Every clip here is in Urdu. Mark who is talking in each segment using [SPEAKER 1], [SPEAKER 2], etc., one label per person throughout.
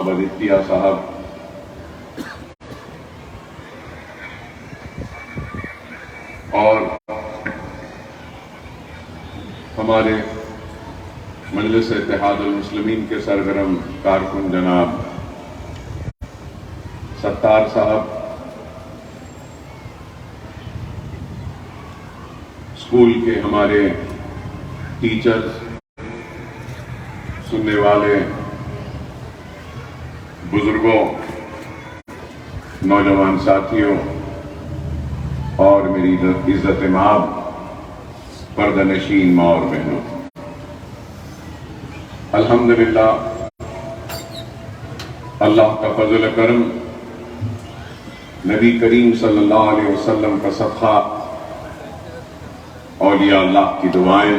[SPEAKER 1] جناب عدتیہ صاحب، اور ہمارے مجلس اتحاد المسلمین کے سرگرم کارکن جناب ستار صاحب، اسکول کے ہمارے ٹیچرز، سننے والے بزرگوں، نوجوان ساتھیوں اور میری عزت مآب پردہ نشین ماں اور بہنوں، الحمدللہ اللہ کا فضل کرم، نبی کریم صلی اللہ علیہ وسلم کا صدقہ، اولیاء اللہ کی دعائیں،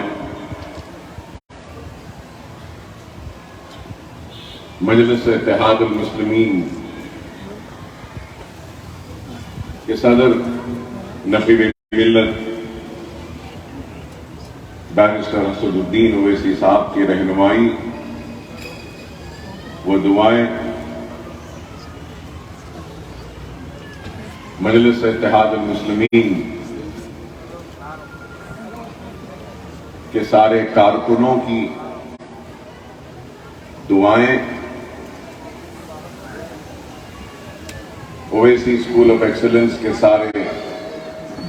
[SPEAKER 1] مجلس اتحاد المسلمین کے صدر نقیب ملت بیرسٹر اسد الدین اویسی صاحب کی رہنمائی و دعائیں، مجلس اتحاد المسلمین کے سارے کارکنوں کی دعائیں، اویسی اسکول آف ایکسلنس کے سارے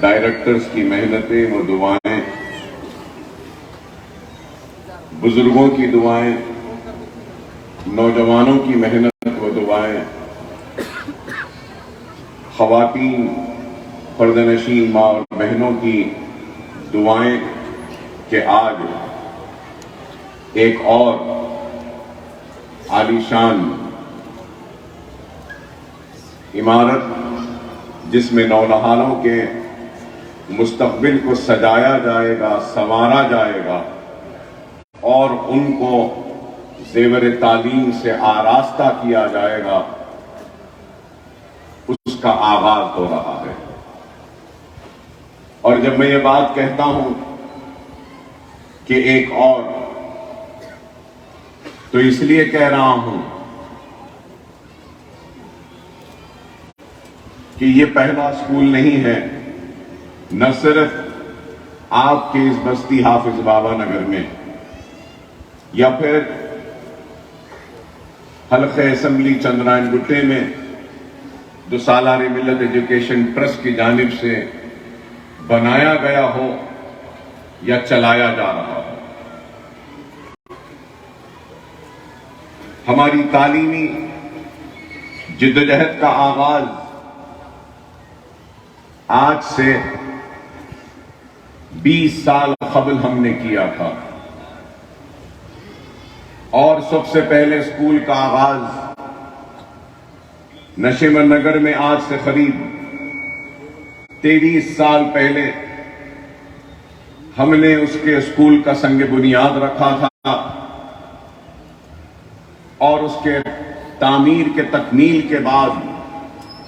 [SPEAKER 1] ڈائریکٹرز کی محنتیں و دعائیں، بزرگوں کی دعائیں، نوجوانوں کی محنت و دعائیں، خواتین پردہ نشین ماں اور بہنوں کی دعائیں کہ آج ایک اور عالیشان عمارت جس میں نونہالوں کے مستقبل کو سجایا جائے گا، سنوارا جائے گا اور ان کو زیور تعلیم سے آراستہ کیا جائے گا، اس کا آغاز ہو رہا ہے۔ اور جب میں یہ بات کہتا ہوں کہ ایک اور، تو اس لیے کہہ رہا ہوں کہ یہ پہلا اسکول نہیں ہے، نہ صرف آپ کے اس بستی حافظ بابا نگر میں یا پھر حلقہ اسمبلی چندرائن گٹے میں جو سالار ملت ایجوکیشن ٹرسٹ کی جانب سے بنایا گیا ہو یا چلایا جا رہا ہو۔ ہماری تعلیمی جدوجہد کا آغاز آج سے 20 سال قبل ہم نے کیا تھا، اور سب سے پہلے اسکول کا آغاز نشیمن نگر میں آج سے قریب 23 سال پہلے ہم نے اس کے اسکول کا سنگ بنیاد رکھا تھا، اور اس کے تعمیر کے تکمیل کے بعد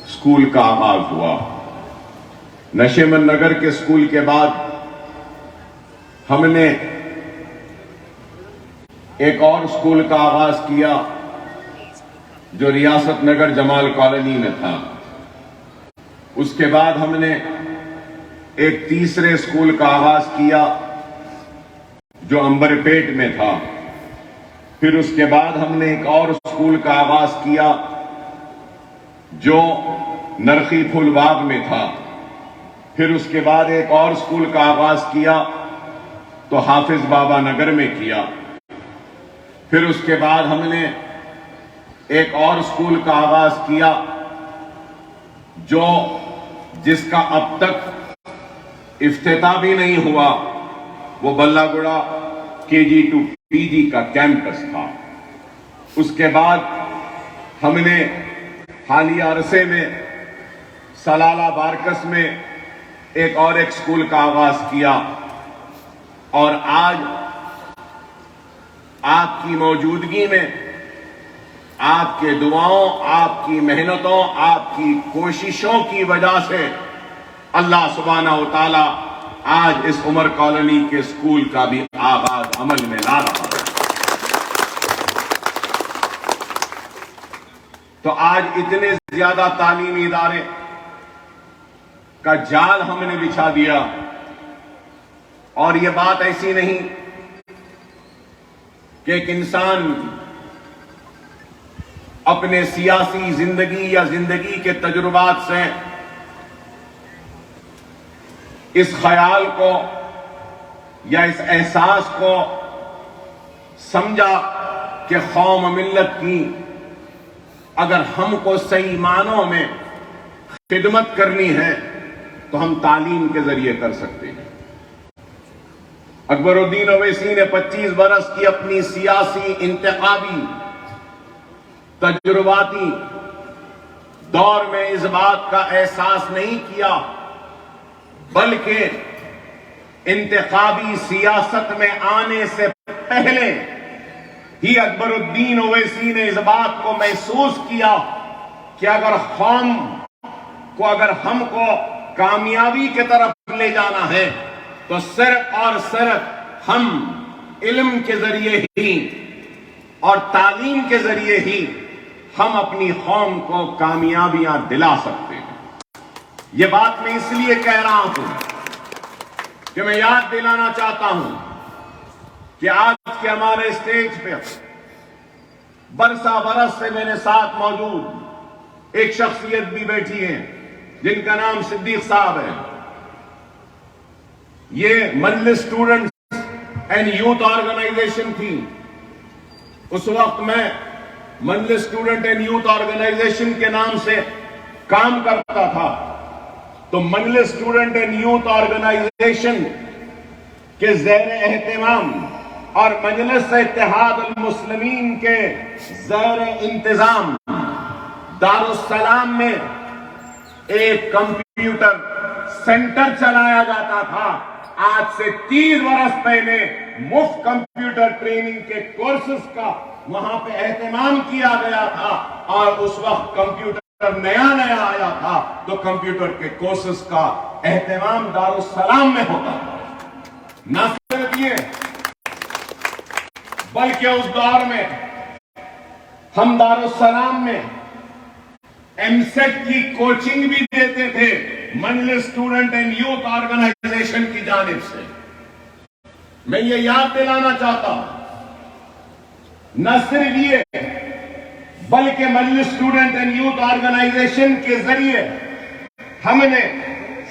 [SPEAKER 1] اسکول کا آغاز ہوا۔ نشیمن نگر کے اسکول کے بعد ہم نے ایک اور اسکول کا آغاز کیا جو ریاست نگر جمال کالونی میں تھا۔ اس کے بعد ہم نے ایک تیسرے اسکول کا آغاز کیا جو عنبر پیٹ میں تھا۔ پھر اس کے بعد ہم نے ایک اور اسکول کا آغاز کیا جو نرخی پھول باغ میں تھا۔ پھر اس کے بعد ایک اور اسکول کا آغاز کیا تو حافظ بابا نگر میں کیا۔ پھر اس کے بعد ہم نے ایک اور اسکول کا آغاز کیا جس کا اب تک افتتاح بھی نہیں ہوا، وہ بلہ گڑا KG to PG کا کیمپس تھا۔ اس کے بعد ہم نے حالیہ عرصے میں سلالہ بارکس میں ایک اسکول کا آغاز کیا، اور آج آپ کی موجودگی میں، آپ کے دعاؤں، آپ کی محنتوں، آپ کی کوششوں کی وجہ سے اللہ سبحانہ و تعالی آج اس عمر کالونی کے اسکول کا بھی آغاز عمل میں لا رہا ہے۔ تو آج اتنے زیادہ تعلیمی ادارے کا جال ہم نے بچھا دیا. اور یہ بات ایسی نہیں کہ ایک انسان اپنے سیاسی زندگی یا زندگی کے تجربات سے اس خیال کو یا اس احساس کو سمجھا کہ قوم ملت کی اگر ہم کو صحیح معنوں میں خدمت کرنی ہے تو ہم تعلیم کے ذریعے کر سکتے ہیں. اکبر الدین اویسی نے 25 برس کی اپنی سیاسی انتخابی تجرباتی دور میں اس بات کا احساس نہیں کیا، بلکہ انتخابی سیاست میں آنے سے پہلے ہی اکبر الدین اویسی نے اس بات کو محسوس کیا کہ اگر ہم کو کامیابی کی طرف لے جانا ہے تو صرف اور صرف ہم علم کے ذریعے ہی اور تعلیم کے ذریعے ہی ہم اپنی قوم کو کامیابیاں دلا سکتے ہیں. یہ بات میں اس لیے کہہ رہا ہوں کہ میں یاد دلانا چاہتا ہوں کہ آج کے ہمارے اسٹیج پہ برسہ برس سے میرے ساتھ موجود ایک شخصیت بھی بیٹھی ہے جن کا نام صدیق صاحب ہے. یہ مجلس اسٹوڈنٹ اینڈ یوتھ آرگنائزیشن تھی. اس وقت میں مجلس اسٹوڈنٹ اینڈ یوتھ آرگنائزیشن کے نام سے کام کرتا تھا. تو مجلس اسٹوڈنٹ اینڈ یوتھ آرگنائزیشن کے زیر اہتمام اور مجلس اتحاد المسلمین کے زیر انتظام دارالسلام میں ایک کمپیوٹر سینٹر چلایا جاتا تھا. آج سے 30 برس پہلے مفت کمپیوٹر ٹریننگ کے کورسز کا وہاں پہ اہتمام کیا گیا تھا اور اس وقت کمپیوٹر نیا آیا تھا تو کمپیوٹر کے کورسز کا اہتمام دارالسلام میں ہوتا تھا. نہ صرف یہ بلکہ اس دور میں ہم دارالسلام میں ایم سیٹ کی کوچنگ بھی دیتے تھے مجلس اسٹوڈنٹ اینڈ یوتھ آرگنائزیشن کی جانب سے. میں یہ یاد دلانا چاہتا ہوں نہ صرف یہ بلکہ مجلس اسٹوڈنٹ اینڈ یوتھ آرگنائزیشن کے ذریعے ہم نے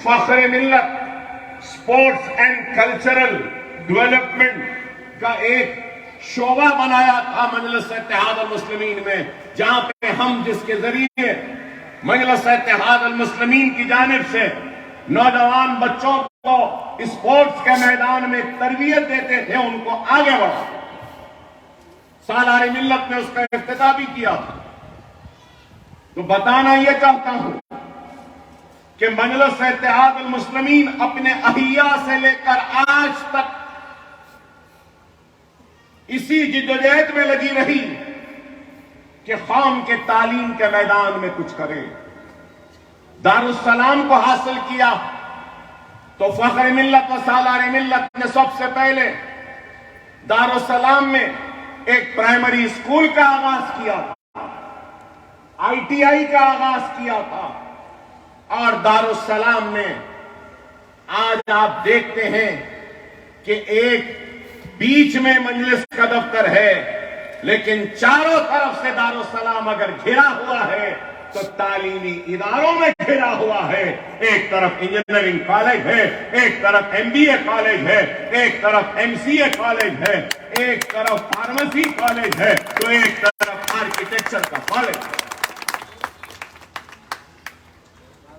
[SPEAKER 1] فخر ملت اسپورٹس اینڈ کلچرل ڈیولپمنٹ کا ایک شعبہ بنایا تھا مجلس اتحاد المسلمین میں، جہاں پہ ہم جس کے ذریعے مجلس اتحاد المسلمین کی جانب سے نوجوان بچوں کو اسپورٹس کے میدان میں تربیت دیتے تھے، ان کو آگے بڑھا. سالار ملت نے اس کا افتتاح بھی کیا تھا. تو بتانا یہ چاہتا ہوں کہ مجلس اتحاد المسلمین اپنے احیا سے لے کر آج تک اسی جدوجہد میں لگی رہی کہ قوم کے تعلیم کے میدان میں کچھ کرے. دارالسلام کو حاصل کیا تو فخر ملت و سالار ملت نے سب سے پہلے دارالسلام میں ایک پرائمری اسکول کا آغاز کیا تھا، آئی ٹی آئی کا آغاز کیا تھا. اور دارالسلام میں آج آپ دیکھتے ہیں کہ ایک بیچ میں مجلس کا دفتر ہے لیکن چاروں طرف سے دارالسلام اگر گھرا ہوا ہے تو تعلیمی اداروں میں گھرا ہوا ہے. ایک طرف انجینئرنگ کالج ہے، ایک طرف ایم بی اے کالج ہے، ایک طرف ایم سی اے کالج ہے، ایک طرف فارمیسی کالج ہے تو ایک طرف آرکیٹیکچر کا کالج ہے.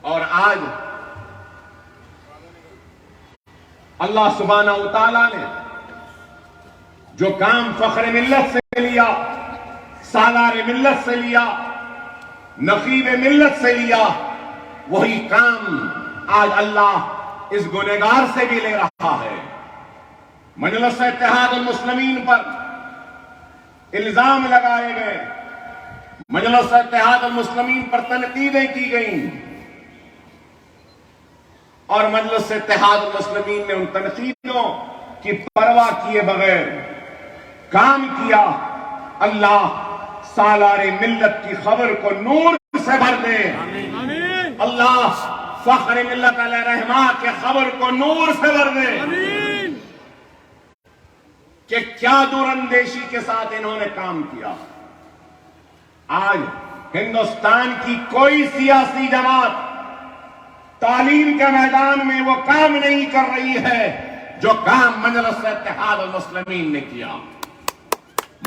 [SPEAKER 1] اور آج اللہ سبحانہ و تعالیٰ نے جو کام فخر ملت سے لیا، سالار ملت سے لیا، نقیب ملت سے لیا، وہی کام آج اللہ اس گنہگار سے بھی لے رہا ہے. مجلس اتحاد المسلمین پر الزام لگائے گئے، مجلس اتحاد المسلمین پر تنقیدیں کی گئیں اور مجلس اتحاد المسلمین نے ان تنقیدوں کی پرواہ کیے بغیر کام کیا. اللہ سالار ملت کی خبر کو نور سے بھر دے. اللہ فخر ملت علیہ رحمہ کے خبر کو نور سے بھر دے کہ کیا دور اندیشی کے ساتھ انہوں نے کام کیا. آج ہندوستان کی کوئی سیاسی جماعت تعلیم کے میدان میں وہ کام نہیں کر رہی ہے جو کام مجلس اتحاد المسلمین نے کیا.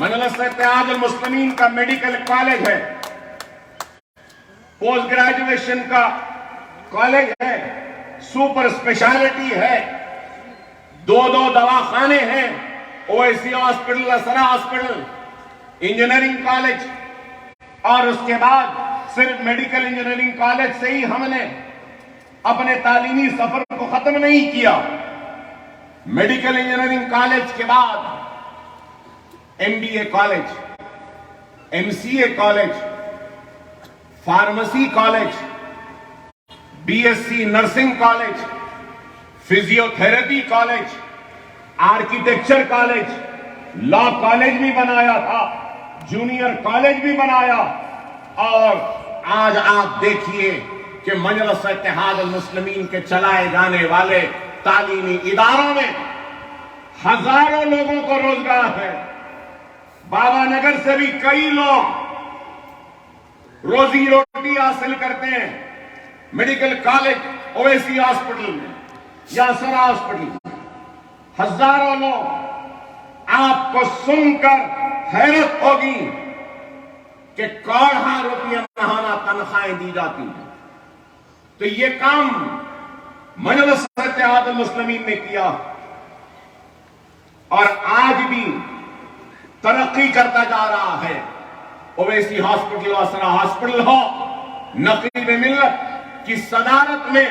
[SPEAKER 1] مجلس اتحاد المسلمین کا میڈیکل کالج ہے, پوسٹ گریجویشن کا کالج ہے, سپر اسپیشلٹی ہے, 2 دواخانے ہیں, اویسی ہاسپٹل, اسرا ہاسپٹل, انجینئرنگ کالج. اور اس کے بعد صرف میڈیکل انجینئرنگ کالج سے ہی ہم نے اپنے تعلیمی سفر کو ختم نہیں کیا. میڈیکل انجینئرنگ کالج کے بعد MBA college, MCA college, pharmacy college, BSc nursing college, physio therapy college, architecture college, law college بھی بنایا تھا, جونیئر کالج بھی بنایا. اور آج آپ دیکھیے کہ مجلس اتحاد المسلمین کے چلائے جانے والے تعلیمی اداروں میں ہزاروں لوگوں کو روزگار ہے. بابا نگر سے بھی کئی لوگ روزی روٹی حاصل کرتے ہیں. میڈیکل کالج اویسی ہاسپٹل میں یا سرا ہاسپٹل میں ہزاروں لوگ. آپ کو سن کر حیرت ہوگی کہ کروڑوں روپیہ ماہانہ تنخواہیں دی جاتی ہیں. تو یہ کام مجلس اتحاد المسلمین نے کیا اور آج بھی ترقی کرتا جا رہا ہے. اویسی ہاسپٹل, اسرا ہاسپٹل ہو, نقیب ملت کی صدارت میں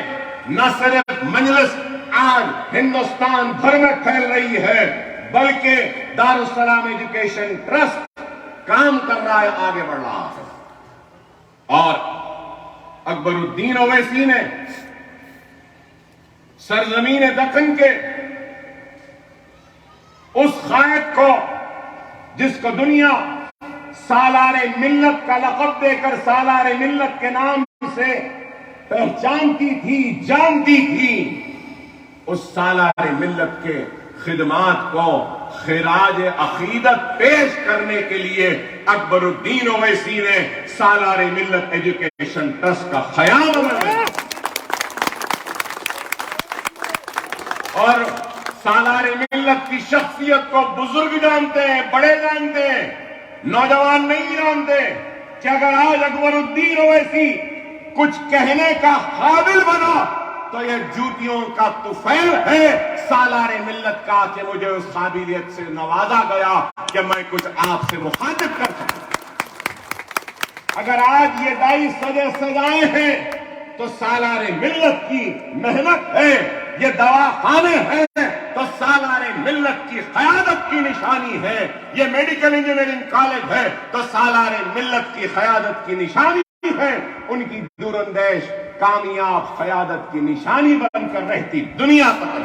[SPEAKER 1] نہ صرف مجلس آج ہندوستان بھر میں پھیل رہی ہے بلکہ دارالسلام ایجوکیشن ٹرسٹ کام کر رہا ہے, آگے بڑھ رہا ہے. اور اکبر الدین اویسی نے سرزمین دکن کے اس قائد کو جس کو دنیا سالار ملت کا لقب دے کر سالار ملت کے نام سے پہچانتی تھی, جانتی تھی, اس سالار ملت کے خدمات کو خراج عقیدت پیش کرنے کے لیے اکبر الدین اویسی نے سالار ملت ایجوکیشن ٹرسٹ کا قیام کیا. اور سالار ملت کی شخصیت کو بزرگ جانتے ہیں, بڑے جانتے ہیں, نوجوان نہیں جانتے کہ اگر آج اکبر الدین اویسی کچھ کہنے کا قابل بنا تو یہ جوتیوں کا طفیل ہے سالار ملت کا کہ مجھے اس قابلیت سے نوازا گیا کہ میں کچھ آپ سے مخاطب کر سکوں. اگر آج یہ دائی سجے سجائے ہیں تو سالار ملت کی محنت ہے, یہ دواخانے ہیں تو سالار ملت کی قیادت کی نشانی ہے, یہ میڈیکل انجینئرنگ کالج ہے تو سالار ملت کی قیادت کی نشانی ہے. ان کی دور اندیش کامیاب قیادت کی نشانی بن کر رہتی دنیا تک.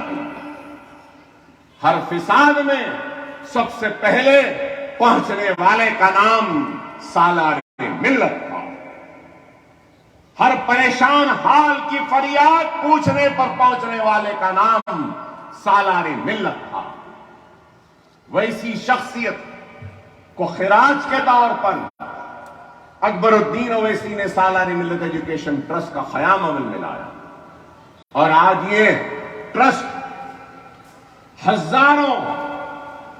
[SPEAKER 1] ہر فساد میں سب سے پہلے پہنچنے والے کا نام سالار ملت تھا. ہر پریشان حال کی فریاد پوچھنے پر پہنچنے والے کا نام سالار ملت تھا. ویسی شخصیت کو خراج کے طور پر اکبر الدین اویسی نے سالار ملت ایجوکیشن ٹرسٹ کا قیام عمل میں لایا. اور آج یہ ٹرسٹ ہزاروں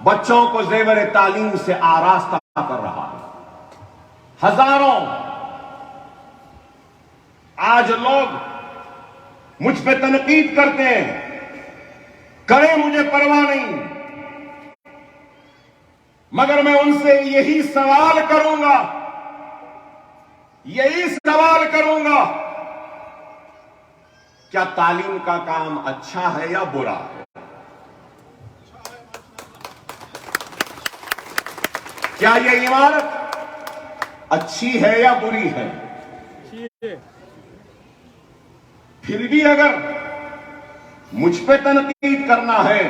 [SPEAKER 1] بچوں کو زیور تعلیم سے آراستہ کر رہا ہے. ہزاروں. آج لوگ مجھ پہ تنقید کرتے ہیں, کریں مجھے پرواہ نہیں, مگر میں ان سے یہی سوال کروں گا کیا تعلیم کا کام اچھا ہے یا برا ہے؟ کیا یہ عمارت اچھی ہے یا بری ہے؟ پھر بھی اگر مجھ پہ تنقید کرنا ہے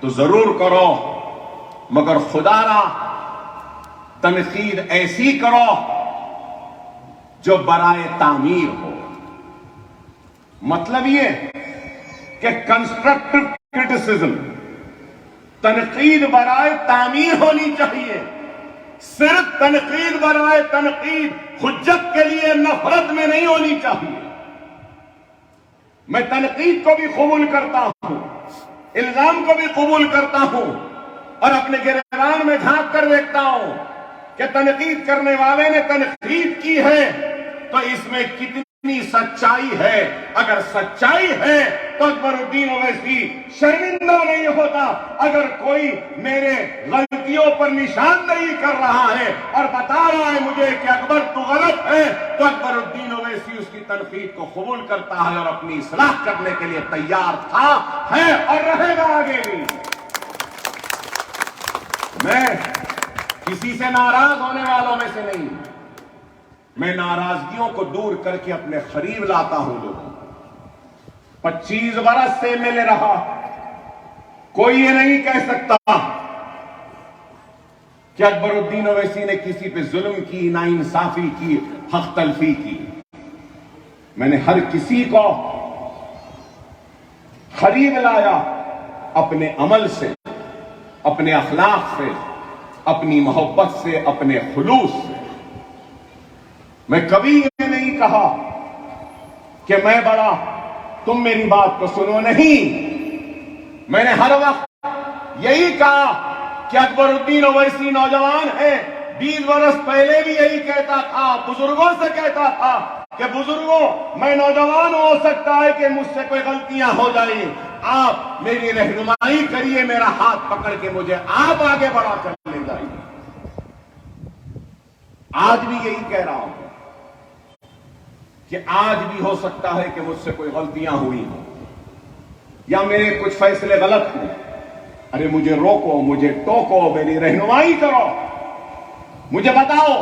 [SPEAKER 1] تو ضرور کرو, مگر خدا را تنقید ایسی کرو جو برائے تعمیر ہو. مطلب یہ کہ کنسٹرکٹیو کرٹیسزم، تنقید برائے تعمیر ہونی چاہیے. صرف تنقید برائے تنقید، حجت کے لیے نفرت میں نہیں ہونی چاہیے. میں تنقید کو بھی قبول کرتا ہوں، الزام کو بھی قبول کرتا ہوں، اور اپنے گریبان میں جھانک کر دیکھتا ہوں کہ تنقید کرنے والے نے تنقید کی ہے تو اس میں کتنی سچائی ہے. اگر سچائی ہے تو اکبر الدین اویسی شرمندہ نہیں ہوتا. اگر کوئی میرے غلطیوں پر نشاندہی کر رہا ہے اور بتا رہا ہے مجھے کہ اکبر تو غلط ہے، تو اکبر الدین اویسی اس کی تنقید کو قبول کرتا ہے اور اپنی اصلاح کرنے کے لیے تیار تھا، ہے اور رہے گا آگے بھی. میں کسی سے ناراض ہونے والوں میں سے نہیں، میں ناراضگیوں کو دور کر کے اپنے قریب لاتا ہوں. لوگوں 25 برس سے ملے رہا، کوئی یہ نہیں کہہ سکتا کہ اکبر الدین اویسی نے کسی پہ ظلم کی، ناانصافی کی، حق تلفی کی. میں نے ہر کسی کو قریب لایا اپنے عمل سے، اپنے اخلاق سے، اپنی محبت سے، اپنے خلوص سے. میں کبھی یہ نہیں کہا کہ میں بڑا، تم میری بات کو سنو. نہیں، میں نے ہر وقت یہی کہا کہ اکبر الدین اویسی نوجوان ہے. 20 برس پہلے بھی یہی کہتا تھا، بزرگوں سے کہتا تھا کہ بزرگوں میں نوجوان ہو سکتا ہے کہ مجھ سے کوئی غلطیاں ہو جائیں، آپ میری رہنمائی کریے، میرا ہاتھ پکڑ کے مجھے آپ آگے بڑھا کر لے جائیے. آج بھی یہی کہہ رہا ہوں کہ آج بھی ہو سکتا ہے کہ مجھ سے کوئی غلطیاں ہوئی ہوں یا میرے کچھ فیصلے غلط ہوں. ارے مجھے روکو، مجھے ٹوکو، میری رہنمائی کرو، مجھے بتاؤ.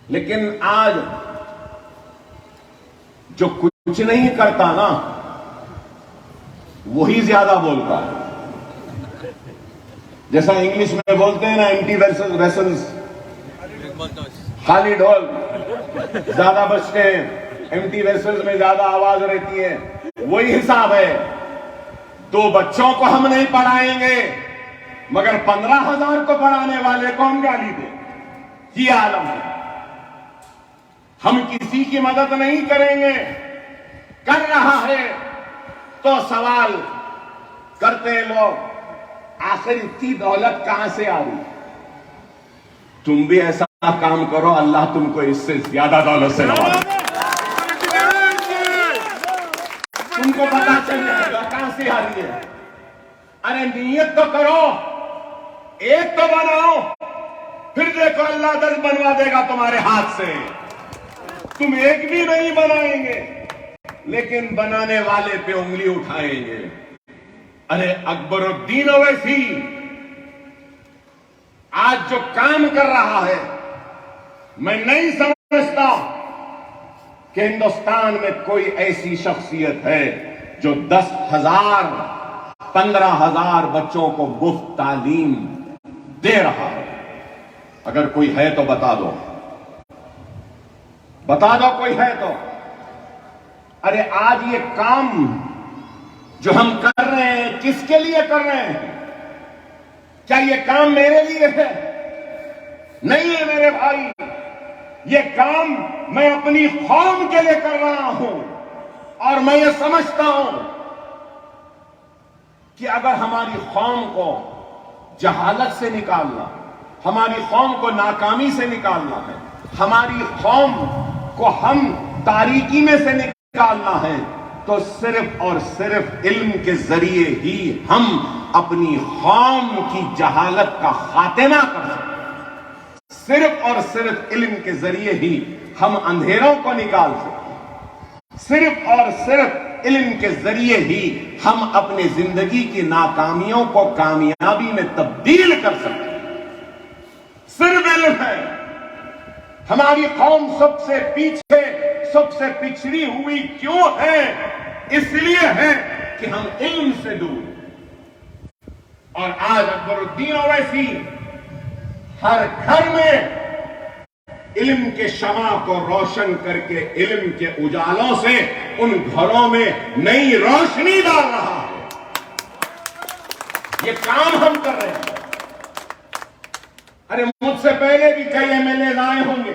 [SPEAKER 1] لیکن آج جو کچھ نہیں کرتا نا وہی زیادہ بولتا ہے. جیسا انگلش میں بولتے ہیں نا، ایمٹی ویسلز، خالی ڈھول زیادہ بجتے ہیں، ایمٹی ویسلز میں زیادہ آواز رہتی ہے. وہی حساب ہے. 2 بچوں کو ہم نہیں پڑھائیں گے مگر 15,000 کو پڑھانے والے کو ہم گالی دیں. یہ عالم ہے. ہم کسی کی مدد نہیں کریں گے. کر رہا ہے تو سوال کرتے ہیں لوگ، آخر اتنی دولت کہاں سے آ رہی؟ تم بھی ایسا کام کرو، اللہ تم کو اس سے زیادہ دولت سے نوازے. تم کو پتا چل جائے گا کہاں سے آ رہی ہے. ارے نیت تو کرو، ایک تو بناؤ، پھر دیکھو اللہ 10 بنوا دے گا تمہارے ہاتھ سے. تم ایک بھی نہیں بنائیں گے لیکن بنانے والے پہ انگلی اٹھائیں گے. ارے اکبر الدین اویسی آج جو کام کر رہا ہے، میں نہیں سمجھتا کہ ہندوستان میں کوئی ایسی شخصیت ہے جو 10,000 15,000 بچوں کو مفت تعلیم دے رہا ہے. اگر کوئی ہے تو بتا دو، بتا دو کوئی ہے تو. ارے آج یہ کام جو ہم کر رہے ہیں کس کے لیے کر رہے ہیں؟ کیا یہ کام میرے لیے ہے؟ نہیں ہے میرے بھائی. یہ کام میں اپنی قوم کے لیے کر رہا ہوں. اور میں یہ سمجھتا ہوں کہ اگر ہماری قوم کو جہالت سے نکالنا، ہماری قوم کو ناکامی سے نکالنا ہے، ہماری قوم کو ہم تاریکی میں سے نکالنا ہے، تو صرف اور صرف علم کے ذریعے ہی ہم اپنی قوم کی جہالت کا خاتمہ کر سکتے ہیں. صرف اور صرف علم کے ذریعے ہی ہم اندھیروں کو نکال سکتے ہیں. صرف اور صرف علم کے ذریعے ہی ہم اپنی زندگی کی ناکامیوں کو کامیابی میں تبدیل کر سکتے ہیں. صرف علم ہے. ہماری قوم سب سے پیچھے، سب سے پچھڑی ہوئی کیوں ہے؟ اس لیے ہے کہ ہم علم سے دور ہیں. اور آج اکبر الدین اویسی ہر گھر میں علم کے شمع کو روشن کر کے علم کے اجالوں سے ان گھروں میں نئی روشنی ڈال رہا ہے. یہ کام ہم کر رہے ہیں. ارے مجھ سے پہلے بھی کئی ایم ایل اے آئے ہوں گے,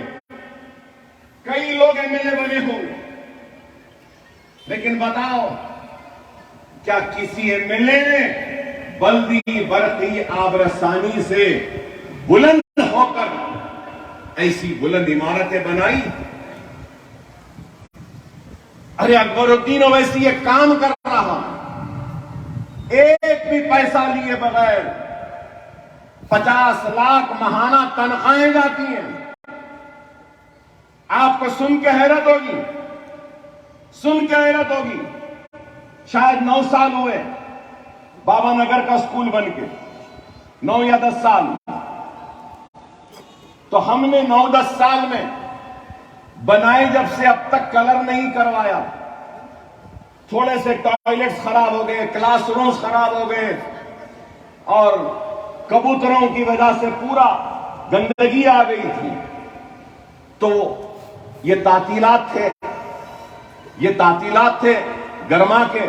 [SPEAKER 1] کئی لوگ ایم ایل اے بنے ہوں گے, لیکن بتاؤ کیا کسی ایم ایل اے نے بلدی برقی آبرسانی سے بلند ہو کر ایسی بلند عمارتیں بنائی؟ ارے اکبر الدین اویسی یہ کام کر رہا, ایک بھی پیسہ لیے بغیر 50 لاکھ ماہانہ تنخواہیں جاتی ہیں. آپ کو سن کے حیرت ہوگی, سن کے حیرت ہوگی. شاید 9 سال ہوئے بابا نگر کا اسکول بن کے, 9 یا 10 سال. تو ہم نے 9-10 سال میں بنائے جب سے اب تک کلر نہیں کروایا. تھوڑے سے ٹوائلٹس خراب ہو گئے, کلاس رومز خراب ہو گئے, اور کبوتروں کی وجہ سے پورا گندگی آ گئی تھی. تو یہ تعطیلات تھے گرما کے.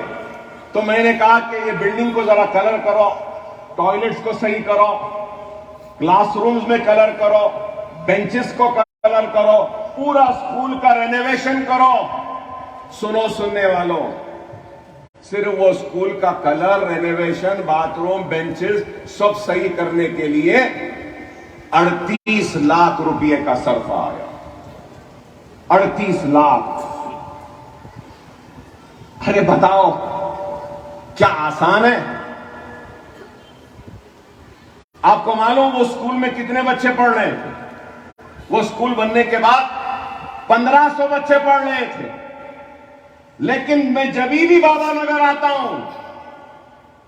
[SPEAKER 1] تو میں نے کہا کہ یہ بلڈنگ کو ذرا کلر کرو, ٹوائلٹس کو صحیح کرو, کلاس رومز میں کلر کرو, بینچز کو کلر کرو, پورا اسکول کا رینویشن کرو. سنو سننے والوں, صرف وہ اسکول کا colour, renovation, bath room, benches سب صحیح کرنے کے لیے 38 لاکھ روپے کا صرف آیا. 38 لاکھ. ارے بتاؤ کیا آسان ہے؟ آپ کو معلوم وہ اسکول میں کتنے بچے پڑھ رہے تھے؟ وہ اسکول بننے کے بعد 1500 بچے پڑھ رہے تھے. لیکن میں جبھی بھی بابا نگر آتا ہوں,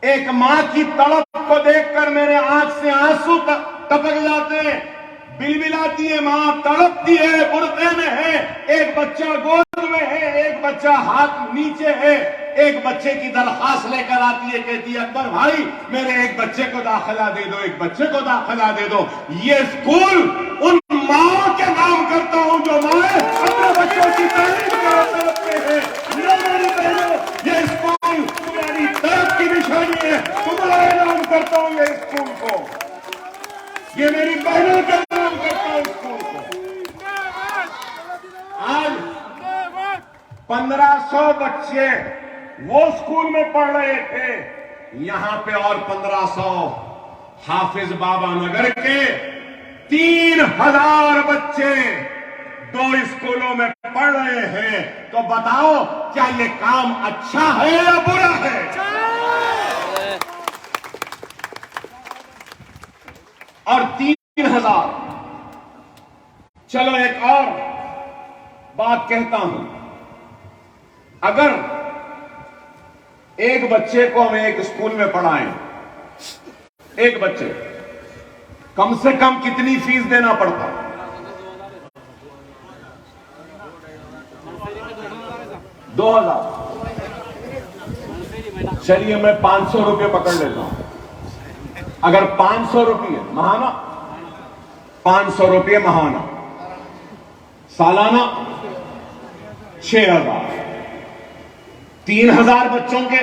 [SPEAKER 1] ایک ماں کی تڑپ کو دیکھ کر میرے آنکھ سے آنسو ٹپک جاتے ہیں. بلبلاتی ہے ماں, تڑپتی ہے, برقعے میں ہے, ایک بچہ گود میں ہے, ایک بچہ ہاتھ نیچے ہے, ایک بچے کی درخواست لے کر آتی ہے, کہتی ہے اکبر بھائی میرے ایک بچے کو داخلہ دے دو, ایک بچے کو داخلہ دے دو. یہ اسکول ان ماں کے نام کرتا ہوں جو مائیں اپنے بچوں کی تعلیم کرتے ہیں. یہ اسکول تمہاری طرف کی نشانی ہے, تمہارے نام کرتا ہوں یہ اسکول کو, یہ میری بہنوں کے نام کرتا ہوں اسکول کو. آج 1500 بچے وہ اسکول میں پڑھ رہے تھے, یہاں پہ اور 1500 حافظ بابا نگر کے 3000 بچے 2 اسکولوں میں پڑھ رہے ہیں. تو بتاؤ کیا یہ کام اچھا ہے یا برا ہے؟ اور 3000. چلو ایک اور بات کہتا ہوں, اگر ایک بچے کو ہم ایک اسکول میں پڑھائیں, ایک بچے, کم سے کم کتنی فیس دینا پڑتا؟ 2000. چلیے میں 500 روپے پکڑ لیتا ہوں. اگر 500 روپے ماہانہ, 500 روپے ماہانہ, سالانہ 6000, 3000 بچوں کے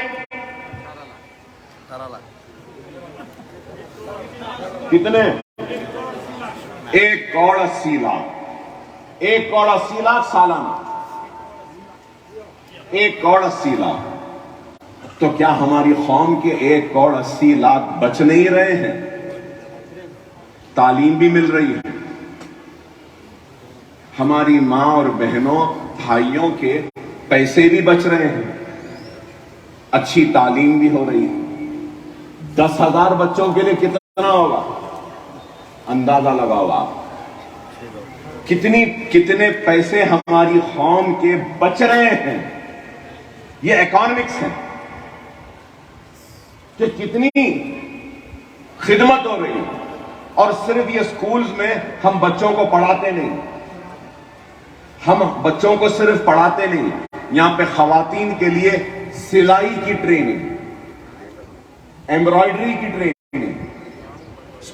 [SPEAKER 1] کتنے؟ 1 کروڑ 80 لاکھ. 1 کروڑ 80 لاکھ سالانہ, 1 کروڑ 80 لاکھ. تو کیا ہماری قوم کے 1 کروڑ 80 لاکھ بچ نہیں رہے ہیں؟ تعلیم بھی مل رہی ہے, ہماری ماں اور بہنوں بھائیوں کے پیسے بھی بچ رہے ہیں, اچھی تعلیم بھی ہو رہی ہے. 10,000 بچوں کے لیے کتنا ہوگا اندازہ لگاؤ آپ. کتنے پیسے ہماری قوم کے بچ رہے ہیں. یہ اکانومکس ہے کہ کتنی خدمت ہو رہی ہے. اور صرف یہ سکولز میں ہم بچوں کو پڑھاتے نہیں, ہم بچوں کو صرف پڑھاتے نہیں, یہاں پہ خواتین کے لیے سلائی کی ٹریننگ, ایمبرائڈری کی ٹریننگ,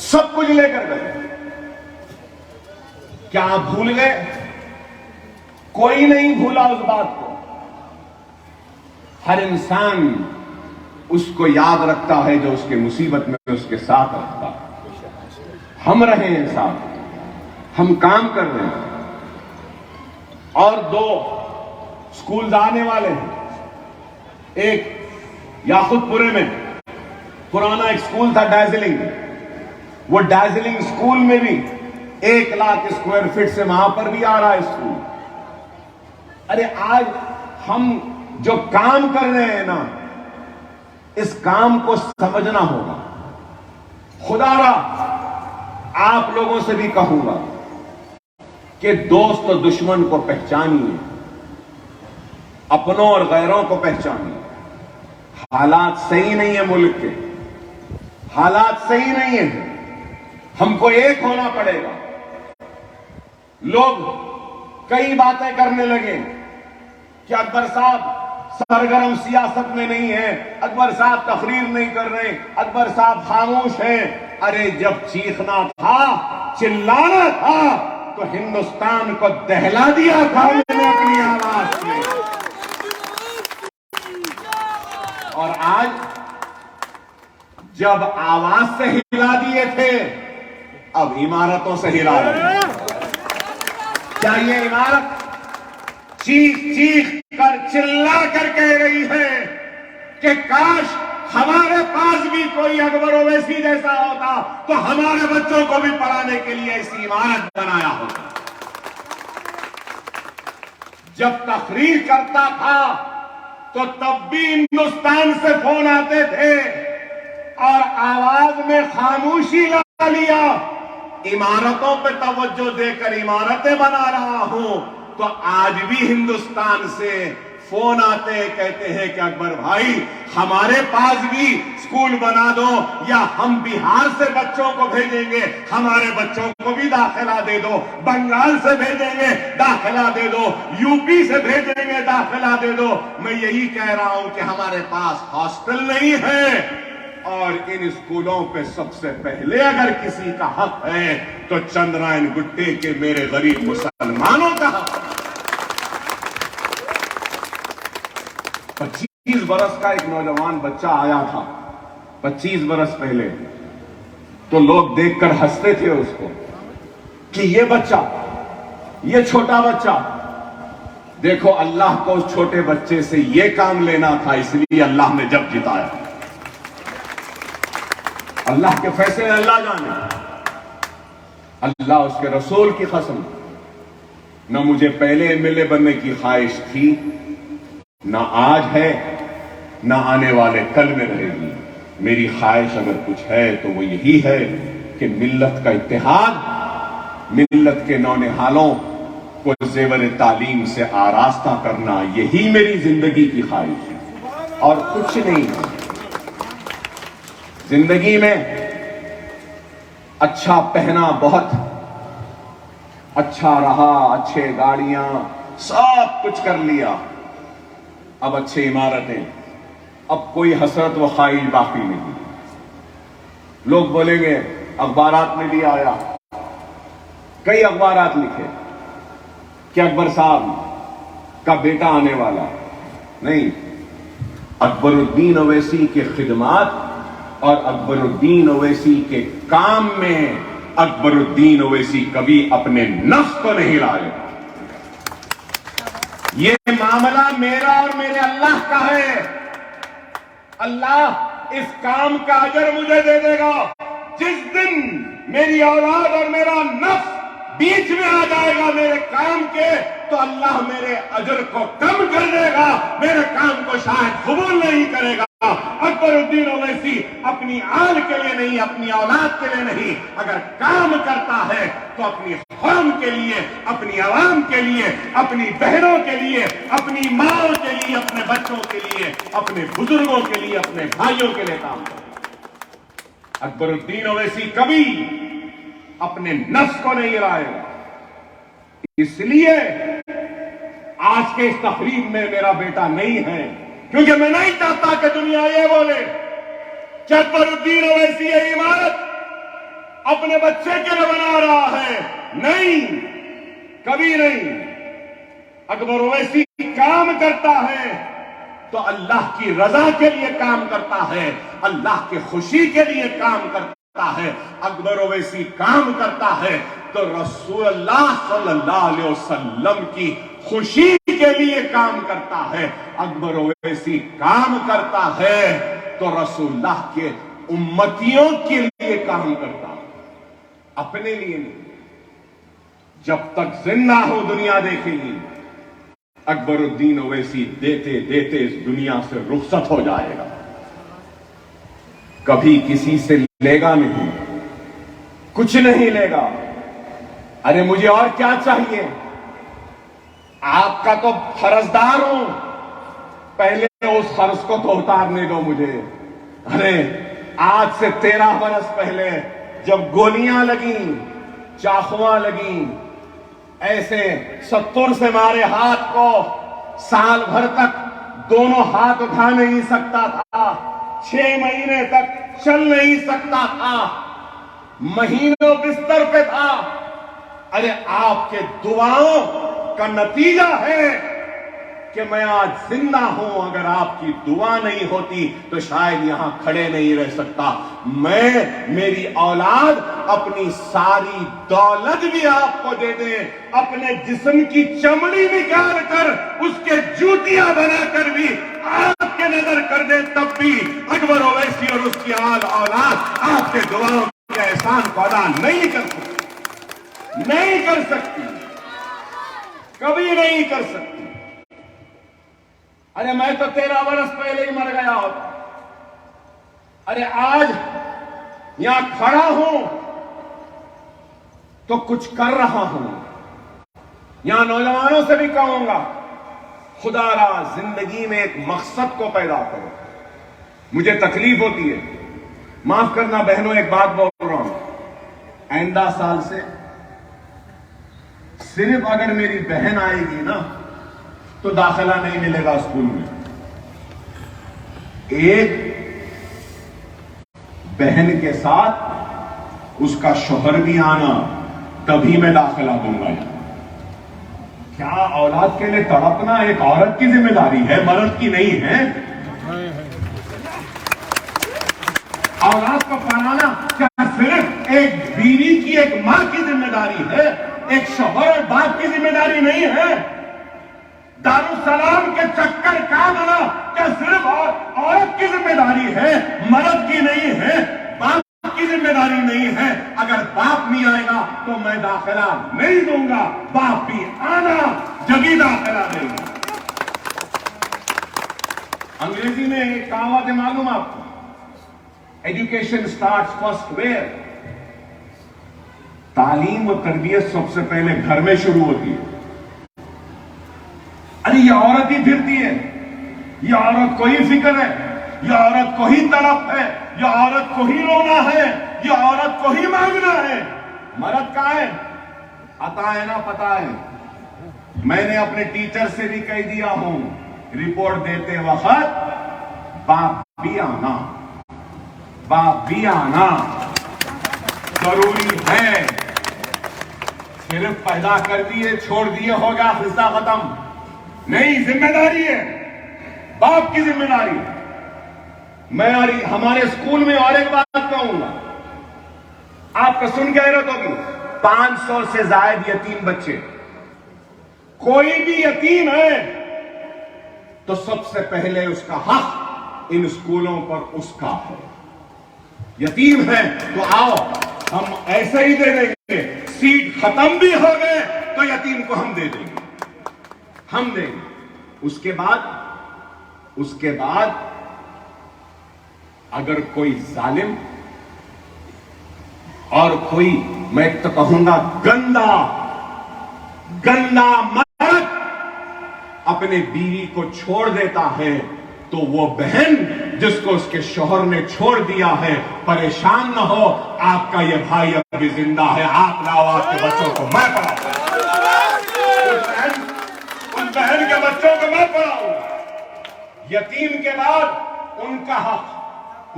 [SPEAKER 1] سب کچھ لے کر گئے. کیا آپ بھول گئے؟ کوئی نہیں بھولا اس بات کو. ہر انسان اس کو یاد رکھتا ہے جو اس کے مصیبت میں اس کے ساتھ رکھتا ہے. ہم رہے ہیں ساتھ, ہم کام کر رہے ہیں, اور 2 سکولز آنے والے ہیں. ایک یاقوت پورے میں پرانا ایک سکول تھا ڈیزلنگ, وہ ڈیزلنگ سکول میں بھی 1 لاکھ اسکوائر فٹ سے وہاں پر بھی آ رہا ہے سکول. ارے آج ہم جو کام کر رہے ہیں نا, اس کام کو سمجھنا ہوگا. خدا را آپ لوگوں سے بھی کہوں گا کہ دوست و دشمن کو پہچانیے, اپنوں اور غیروں کو پہچانیے. حالات صحیح نہیں ہیں, ملک کے حالات صحیح نہیں ہیں. ہم کو ایک ہونا پڑے گا. لوگ کئی باتیں کرنے لگے کہ اکبر صاحب سرگرم سیاست میں نہیں ہے, اکبر صاحب تقریر نہیں کر رہے, اکبر صاحب خاموش ہیں. ارے جب چیخنا تھا, چلانا تھا, تو ہندوستان کو دہلا دیا تھا میں نے اپنی آواز سے. اور آج جب آواز سے ہلا دیے تھے, اب عمارتوں سے ہلا رہے ہیں. کیا یہ عمارت چیخ چیخ کر چلا کر کہہ رہی ہے کہ کاش ہمارے پاس بھی کوئی اکبر اویسی جیسا ہوتا تو ہمارے بچوں کو بھی پڑھانے کے لیے ایسی عمارت بنایا ہوتا. جب تقریر کرتا تھا تو تب بھی ہندوستان سے فون آتے تھے اور آواز میں خاموشی لا لیا. عمارتوں پہ توجہ دے کر عمارتیں بنا رہا ہوں تو آج بھی ہندوستان سے فون آتے کہتے ہیں کہ اکبر بھائی ہمارے پاس بھی سکول بنا دو, یا ہم بہار سے بچوں کو بھیجیں گے, ہمارے بچوں کو بھی داخلہ دے دو, بنگال سے بھیجیں گے داخلہ دے دو, یو پی سے بھیجیں گے داخلہ دے دو. میں یہی کہہ رہا ہوں کہ ہمارے پاس ہاسٹل نہیں ہے, اور ان اسکولوں پہ سب سے پہلے اگر کسی کا حق ہے تو چندرائن گٹے کے میرے غریب مسلمانوں کا حق. 25 برس کا ایک نوجوان بچہ آیا تھا 25 برس پہلے, تو لوگ دیکھ کر ہنستے تھے اس کو کہ یہ بچہ, یہ چھوٹا بچہ. دیکھو اللہ کو اس چھوٹے بچے سے یہ کام لینا تھا, اس لیے اللہ نے جب جتایا. اللہ کے فیصلے اللہ جانے. اللہ اس کے رسول کی قسم, نہ مجھے پہلے MLA بننے کی خواہش تھی, نہ آج ہے, نہ آنے والے کل میں رہے گی. میری خواہش اگر کچھ ہے تو وہ یہی ہے کہ ملت کا اتحاد, ملت کے نونہالوں کو زیور تعلیم سے آراستہ کرنا, یہی میری زندگی کی خواہش ہے اور کچھ نہیں ہے. زندگی میں اچھا پہنا بہت اچھا رہا, اچھے گاڑیاں سب کچھ کر لیا, اب اچھے عمارتیں, اب کوئی حسرت و خواہش باقی نہیں. لوگ بولیں گے اخبارات میں بھی آیا, کئی اخبارات لکھے کہ اکبر صاحب کا بیٹا آنے والا. نہیں, اکبر الدین اویسی کے خدمات اور اکبر الدین اویسی کے کام میں اکبر الدین اویسی کبھی اپنے نفس کو نہیں لائے. یہ معاملہ میرا اور میرے اللہ کا ہے. اللہ اس کام کا اجر مجھے دے دے گا. جس دن میری اولاد اور میرا نفس بیچ میں آ جائے گا میرے کام کے, تو اللہ میرے اجر کو کم کر دے گا, میرے کام کو شاید قبول نہیں کرے گا. اکبر الدین اویسی اپنی آل کے لیے نہیں, اپنی اولاد کے لیے نہیں, اگر کام کرتا ہے تو اپنی قوم کے لیے, اپنی عوام کے لیے, اپنی بہنوں کے لیے, اپنی ماں کے لیے, اپنے بچوں کے لیے, اپنے بزرگوں کے لیے, اپنے بھائیوں کے لیے کام کرتا. اکبر الدین اویسی کبھی اپنے نفس کو نہیں لائے گا. اس لیے آج کے اس تقریب میں میرا بیٹا نہیں ہے, کیونکہ میں نہیں چاہتا کہ دنیا یہ بولے کہ اکبر الدین اویسی یہ عمارت اپنے بچے کے لیے بنا رہا ہے. نہیں، کبھی نہیں. اکبر اویسی کام کرتا ہے تو اللہ کی رضا کے لیے کام کرتا ہے، اللہ کی خوشی کے لیے کام کرتا ہے. اکبر اویسی کام کرتا ہے تو رسول اللہ صلی اللہ علیہ وسلم کی خوشی کے لیے کام کرتا ہے. اکبر اویسی کام کرتا ہے تو رسول اللہ کے امتیوں کے لیے کام کرتا ہے، اپنے لیے نہیں. جب تک زندہ ہو دنیا دیکھے گی. اکبر الدین اویسی دیتے دیتے اس دنیا سے رخصت ہو جائے گا، کبھی کسی سے لے گا نہیں، کچھ نہیں لے گا. ارے مجھے اور کیا چاہیے؟ آپ کا تو فرضدار ہوں، پہلے اس فرض کو تو اتارنے دو مجھے. ارے آج سے 13 برس پہلے جب گولیاں لگیں، چاقواں لگیں، ایسے 70 سے مارے ہاتھ کو، سال بھر تک دونوں ہاتھ اٹھا نہیں سکتا تھا، 6 مہینے تک چل نہیں سکتا تھا، مہینوں بستر پہ تھا. ارے آپ کے دعاؤں کا نتیجہ ہے کہ میں آج زندہ ہوں. اگر آپ کی دعا نہیں ہوتی تو شاید یہاں کھڑے نہیں رہ سکتا. میری اولاد اپنی ساری دولت بھی آپ کو دے دے، اپنے جسم کی چمڑی نکال کر اس کے جوتیاں بنا کر بھی آپ کے نظر کر دے، تب بھی اکبر اویسی اور اس کی اولاد آپ کے دعاؤں کے احسان کو ادا نہیں کر سکتی، نہیں کر سکتی، کبھی نہیں کر سکتی. ارے میں تو 13 برس پہلے ہی مر گیا ہوتا. ارے آج یہاں کھڑا ہوں تو کچھ کر رہا ہوں. یہاں نوجوانوں سے بھی کہوں گا، خدا را زندگی میں ایک مقصد کو پیدا کرو. مجھے تکلیف ہوتی ہے، معاف کرنا بہنوں، ایک بات بول رہا ہوں. آئندہ سال سے صرف اگر میری بہن آئے گی نا تو داخلہ نہیں ملے گا اسکول میں. ایک بہن کے ساتھ اس کا شوہر بھی آنا، تبھی میں داخلہ دوں گا. کیا اولاد کے لیے تڑپنا ایک عورت کی ذمہ داری ہے، مرد کی نہیں ہے؟ اولاد کو پڑھانا کیا صرف ایک بیوی کی، ایک ماں کی ذمہ داری ہے؟ ایک شوہر اور باپ کی ذمہ داری نہیں ہے؟ دارالسلام کے چکر کاٹنا کیا صرف عورت کی ذمہ داری ہے، مرد کی نہیں ہے، باپ کی ذمہ داری نہیں ہے؟ اگر باپ نہیں آئے گا تو میں داخلہ نہیں دوں گا. باپ بھی آنا جبھی داخلہ دیں گا. انگریزی میں ایک کہاوت ہے، معلوم آپ کو؟ Education starts first where. تعلیم و تربیت سب سے پہلے گھر میں شروع ہوتی ہے. ارے یہ عورت ہی پھرتی ہے، یہ عورت کو ہی فکر ہے، یہ عورت کو ہی تڑپ ہے، یہ عورت کو ہی رونا ہے، یہ عورت کو ہی مانگنا ہے. مرد کہاں ہے؟ عطا ہے نا، پتا ہے. میں نے اپنے ٹیچر سے بھی کہہ دیا ہوں، رپورٹ دیتے وقت باپ بھی آنا، باپ بھی آنا ضروری ہے. صرف پیدا کر دیے چھوڑ دیے ہوگا قصہ ختم نہیں. ذمہ داری ہے، باپ کی ذمہ داری. میں ہمارے اسکول میں اور ایک بات کہوں گا، آپ کا سن کے حیرت ہوگی. 500 سے زائد یتیم بچے. کوئی بھی یتیم ہے تو سب سے پہلے اس کا حق ان اسکولوں پر اس کا ہے. یتیم ہے تو آؤ ہم ایسے ہی دے دیں گے. سیٹ ختم بھی ہو گئے تو یتیم کو ہم دے دیں گے، ہم دیں گے. اس کے بعد اگر کوئی ظالم اور کوئی، میں تو کہوں گا گندا مرد اپنے بیوی کو چھوڑ دیتا ہے تو وہ بہن جس کو اس کے شوہر نے چھوڑ دیا ہے پریشان نہ ہو. آپ کا یہ بھائی ابھی زندہ ہے، آپ لاؤ آپ کے بچوں کو میں پڑھاؤں. ان بہن کے بچوں کو میں پڑھاؤں. یتیم کے بعد ان کا حق.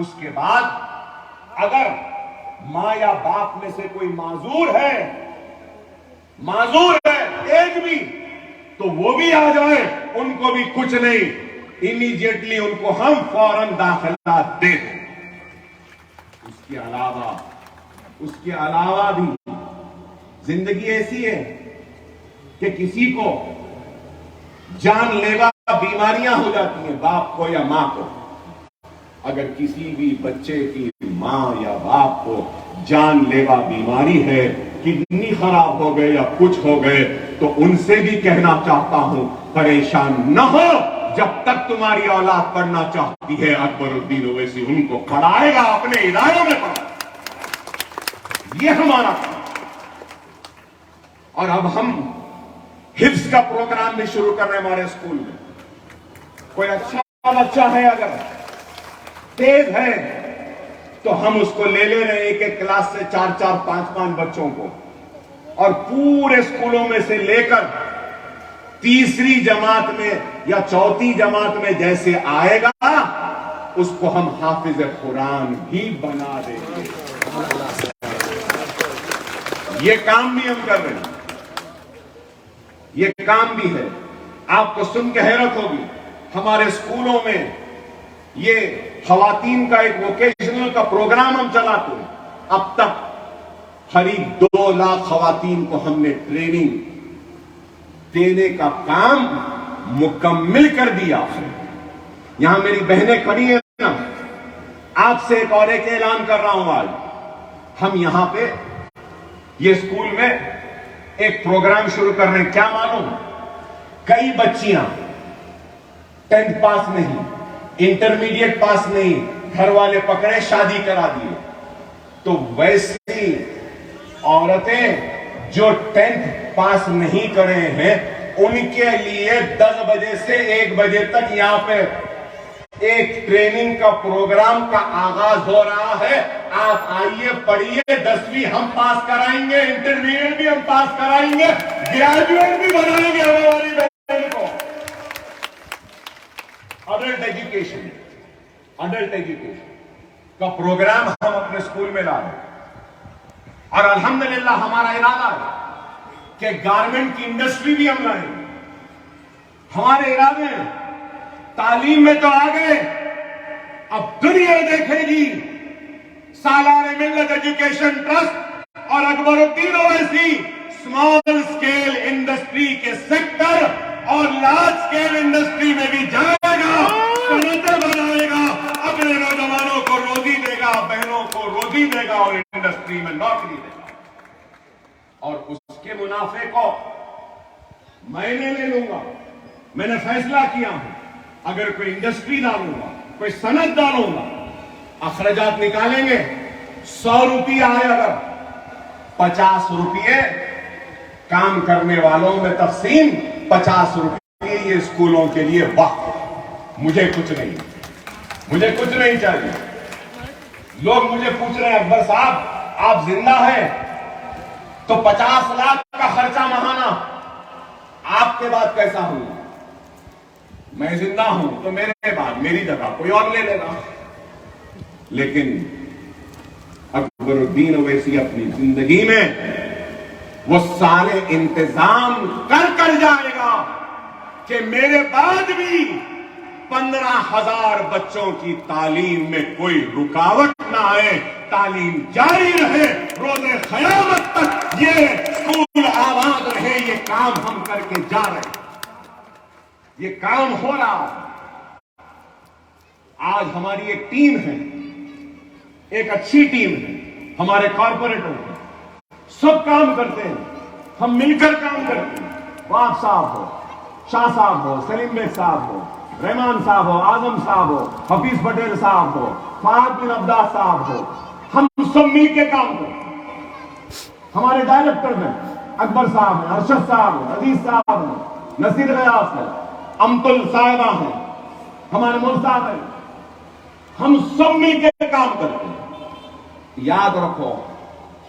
[SPEAKER 1] اس کے بعد اگر
[SPEAKER 2] ماں یا باپ میں سے کوئی معذور ہے ایک بھی، تو وہ بھی آ جائے، ان کو بھی کچھ نہیں، امیڈیٹلی ان کو ہم فوراً داخلہ دے دیں۔ اس کے علاوہ بھی زندگی ایسی ہے کہ کسی کو جان لیوا بیماریاں ہو جاتی ہیں، باپ کو یا ماں کو۔ اگر کسی بھی بچے کی ماں یا باپ کو جان لیوا بیماری ہے، کڈنی خراب ہو گئے یا کچھ ہو گئے، تو ان سے بھی کہنا چاہتا ہوں پریشان نہ ہو، جب تک تمہاری اولاد پڑھنا چاہتی ہے اکبر الدین اویسی ان کو پڑھائے گا، اپنے اداروں میں پڑھائے گا۔ یہ ہمارا کام۔ اور اب ہم حفظ کا پروگرام بھی شروع کر رہے ہیں ہمارے اسکول میں۔ کوئی اچھا بچہ ہے، اگر تیز ہے، تو ہم اس کو لے رہے ہیں ایک کلاس سے 4 5 بچوں کو، اور پورے اسکولوں میں سے لے کر تیسری جماعت میں یا چوتھی جماعت میں جیسے آئے گا، اس کو ہم حافظ قرآن بھی بنا دیں گے۔ یہ کام بھی ہم کر رہے ہیں، یہ کام بھی ہے۔ آپ کو سن کے حیرت ہوگی، ہمارے اسکولوں میں یہ خواتین کا ایک ووکیشنل کا پروگرام ہم چلاتے ہیں۔ اب تک قریب 2 لاکھ خواتین کو ہم نے ٹریننگ دینے کا کام مکمل کر دیا ہے۔ یہاں میری بہنیں کھڑی ہیں نا، آپ سے ایک اعلان کر رہا ہوں آج، ہم یہاں پہ یہ اسکول میں ایک پروگرام شروع کر رہے ہیں۔ کیا معلوم، کئی بچیاں 10th پاس نہیں، انٹرمیڈیٹ پاس نہیں، گھر والے پکڑے شادی کرا دیے، تو ویسی عورتیں جو 10th پاس نہیں کرے ہیں، ان کے لیے 10 بجے سے 1 بجے تک یہاں پہ ایک ٹریننگ کا پروگرام کا آغاز ہو رہا ہے۔ آپ آئیے، پڑھیے، 10ویں ہم پاس کرائیں گے، انٹرمیڈیٹ بھی ہم پاس کرائیں گے، گریجویٹ بھی بنائیں گے ہماری بہن کو۔ اڈلٹ ایجوکیشن کا پروگرام ہم اپنے اسکول میں لا رہے ہیں، اور الحمدللہ ہمارا ارادہ ہے کہ گارمنٹ کی انڈسٹری بھی ہم لائیں گے۔ ہمارے ارادے ہیں، تعلیم میں تو آگے، اب دنیا دیکھے گی سالار ملت ایجوکیشن ٹرسٹ اور اکبر الدین اویسی اسمال اسکیل انڈسٹری کے سیکٹر اور لارج اسکیل انڈسٹری میں بھی جائے گا، صنعتیں بنائے گا، اپنے نوجوانوں کو روزی دے گا، بہنوں کو روزی دے گا، اور انڈسٹری میں نوکری دے گا۔ اور اس کے منافع کو میں نے لے لوں گا۔ میں نے فیصلہ کیا ہوں، اگر کوئی انڈسٹری ڈالوں گا، کوئی صنعت ڈالوں گا، اخراجات نکالیں گے، 100 روپیہ آئے، اگر 50 روپیے کام کرنے والوں میں تقسیم، 50 روپیے یہ اسکولوں کے لیے وقت۔ مجھے کچھ نہیں چاہیے۔ لوگ مجھے پوچھ رہے ہیں، اکبر صاحب آپ زندہ ہیں تو 50 لاکھ کا خرچہ ماہانہ آپ کے بعد کیسا ہوں؟ میں زندہ ہوں تو میرے بعد میری جگہ کوئی اور لے لے گا، لیکن اکبر الدین اویسی اپنی زندگی میں وہ سارے انتظام کر جائے گا کہ میرے بعد بھی 15,000 بچوں کی تعلیم میں کوئی رکاوٹ نہ آئے، تعلیم جاری رہے، روز قیامت تک یہ اسکول آباد رہے۔ یہ کام ہم کر کے جا رہے ہیں، یہ کام ہو رہا ہے۔ آج ہماری ایک ٹیم ہے، ایک اچھی ٹیم ہے، ہمارے کارپوریٹر ہیں، سب کام کرتے ہیں، ہم مل کر کام کرتے ہیں۔ واق صاحب ہو، شاہ صاحب ہو، سلیم بیگ صاحب ہو، رحمان صاحب ہو، اعظم صاحب ہو، حفیظ پٹیل صاحب ہو، فہد بن عباس صاحب ہو، ہم سب مل کے کام کرتے ہیں۔ ہمارے ڈائریکٹر میں اکبر صاحب ہیں، ارشد صاحب ہیں، عزیز صاحب ہیں، نصیر غیاث ہیں، امتل صاحبہ ہیں، ہمارے مول صاحب ہیں، ہم سب مل کے کام کرتے ہیں۔ یاد رکھو،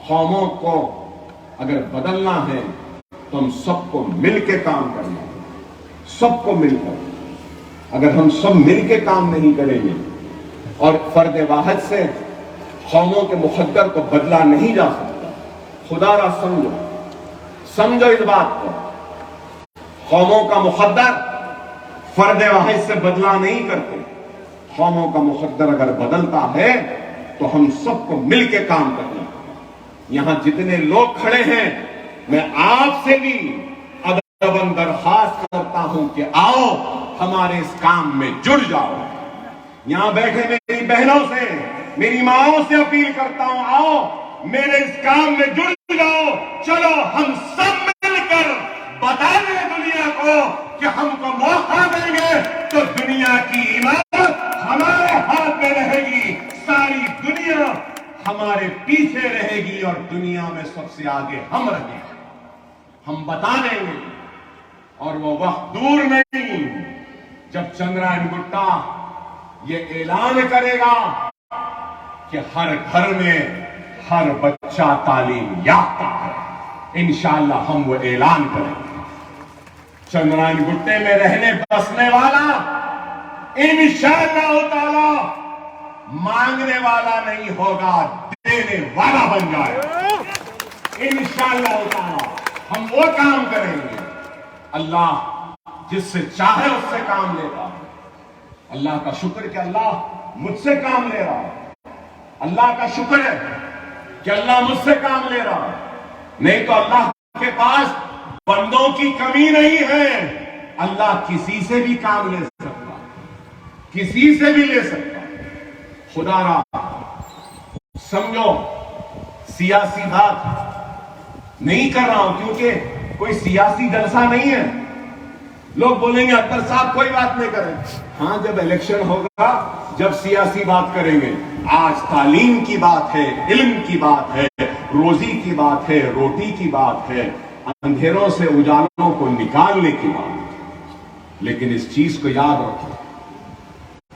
[SPEAKER 2] قوموں کو اگر بدلنا ہے تو ہم سب کو مل کے کام کرنا ہے، سب کو مل کر۔ اگر ہم سب مل کے کام نہیں کریں گے اور فرد واحد سے قوموں کے مقدر کو بدلا نہیں جا سکتا. خدا را سمجھو اس بات کو. قوموں کا مقدر فرد واحد سے بدلا نہیں کرتے. قوموں کا مقدر اگر بدلتا ہے تو ہم سب کو مل کے کام کرنا. یہاں جتنے لوگ کھڑے ہیں میں آپ سے بھی ادباً درخواست کرتا ہوں کہ آؤ ہمارے اس کام میں جڑ جاؤ. یہاں بیٹھے میری بہنوں سے میری ماؤں سے اپیل کرتا ہوں آؤ میرے اس کام میں جڑ جاؤ. چلو ہم سب مل کر بتا دیں دنیا کو کہ ہم کو موقع دیں گے تو دنیا کی عمارت ہمارے ہاتھ میں رہے گی. ساری دنیا ہمارے پیچھے رہے گی اور دنیا میں سب سے آگے ہم رہیں گے. ہم بتا دیں گے. اور وہ وقت دور نہیں جب چندرائن گٹا یہ اعلان کرے گا کہ ہر گھر میں ہر بچہ تعلیم یافتہ ہے. انشاءاللہ ہم وہ اعلان کریں گے. چندرائن گٹے میں رہنے بسنے والا انشاءاللہ تعالی مانگنے والا نہیں ہوگا دینے والا بن جائے. انشاءاللہ تعالی ہم وہ کام کریں گے. اللہ جس سے چاہے اس سے کام لے گا. اللہ کا شکر کہ اللہ مجھ سے کام لے رہا ہے. اللہ کا شکر ہے کہ اللہ مجھ سے کام لے رہا ہے. نہیں تو اللہ کے پاس بندوں کی کمی نہیں ہے. اللہ کسی سے بھی کام لے سکتا, کسی سے بھی لے سکتا. خدا را سمجھو سیاسی بات نہیں کر رہا ہوں کیونکہ کوئی سیاسی جلسہ نہیں ہے. لوگ بولیں گے اکبر صاحب کوئی بات نہیں کریں. ہاں جب الیکشن ہوگا جب سیاسی بات کریں گے. آج تعلیم کی بات ہے, علم کی بات ہے, روزی کی بات ہے, روٹی کی بات ہے, اندھیروں سے اجالوں کو نکالنے کی بات ہے. لیکن اس چیز کو یاد رکھو,